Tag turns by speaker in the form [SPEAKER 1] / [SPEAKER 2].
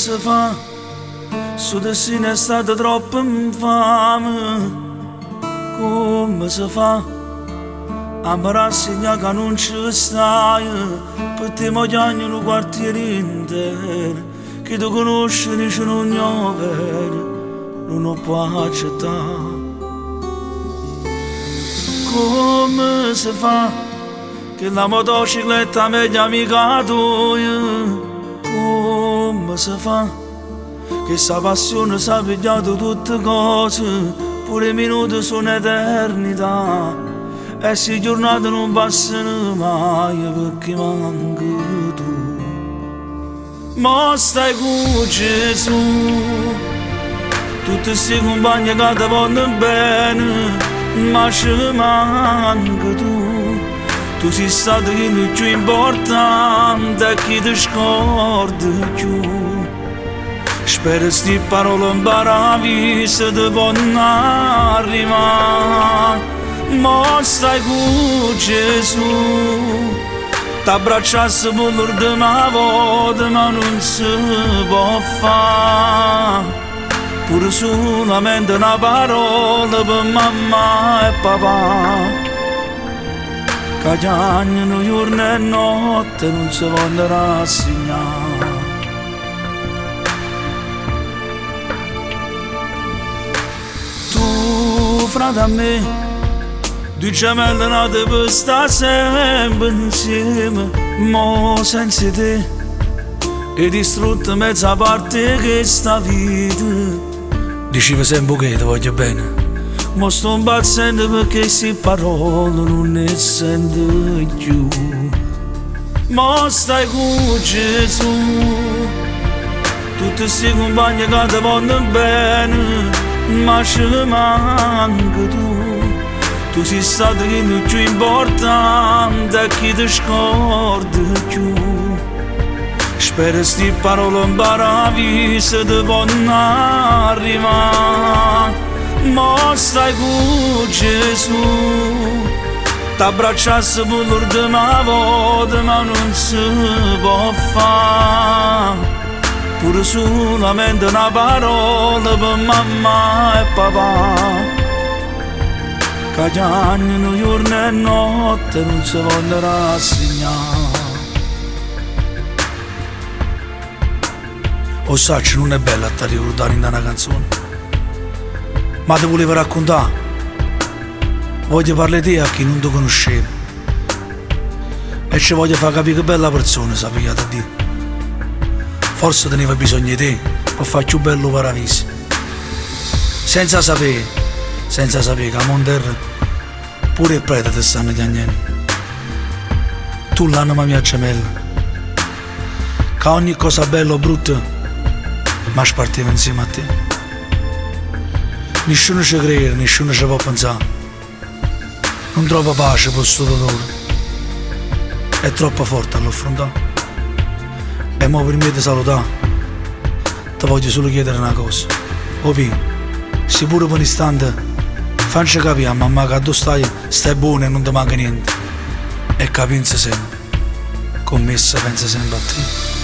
[SPEAKER 1] si fa? Su destino è stato troppo infame. Come si fa a mi rassegnare che non ci stai? Per te mi chiamano il quartiere intero, che tu conosci dice non ne vero, non lo può accettare. Come si fa che la motocicletta è meglio amica tua? Come si fa che sta passione si è pigliato tutte cose, pure i minuti sono eternità, e se giornate non passano mai perché manchi tu. Ma stai con Gesù, tutti questi compagni che ti vogliono bene, ma ci manchi tu. Tu sei stato il più importante e chi ti scorda più. Spero sti parole imparavi se ti possono arrivare. Ma stai con Gesù, t'abbracciassi per l'ultima volta ma non si può fare. Pure solamente una parola per mamma e papà, che chiamano giorno e notte non si vogliono rassegnare. Tu, frate a me, due gemelli nati per stare sempre insieme, ma senza te è distrutta mezza parte che sta vita. Diceva sempre che ti voglio bene, ma sto impazzendo perché si parole non ne sento più. Ma stai con Gesù, tutti questi compagni che ti vogliono bene, ma ci manchi tu. Tu sei stato il più importante e chi ti scorda più. Spero sti parole imparavi se ti possono arrivare. Ma stai con Gesù, t'abbracciassi per l'ultima volta ma non si può fare. Pure solamente una parola per mamma e papà, che chiamano giorno e notte non si vogliono rassegnare. O sacci non è bella a te ricordare in una canzone, ma ti volevo raccontare. Voglio parlare di te a chi non ti conoscevo, e ci voglio far capire che bella persona sei pigliata a Dio. Forse teneva bisogno di te per fare più bello paradiso, senza sapere che a Monterra pure il prete ti stanno chiamando. Tu l'anima mia gemella, che ogni cosa bella o brutta ma spartiva insieme a te. Nessuno ci crede, nessuno ci può pensare. Non trova pace per questo dolore, è troppo forte all'affrontare. E mo per me ti salutare, ti voglio solo chiedere una cosa. Opi, se pure per un istante facci capire a mamma che tu stai buono e non ti manca niente, e che pensa sempre, con me pensa sempre a te.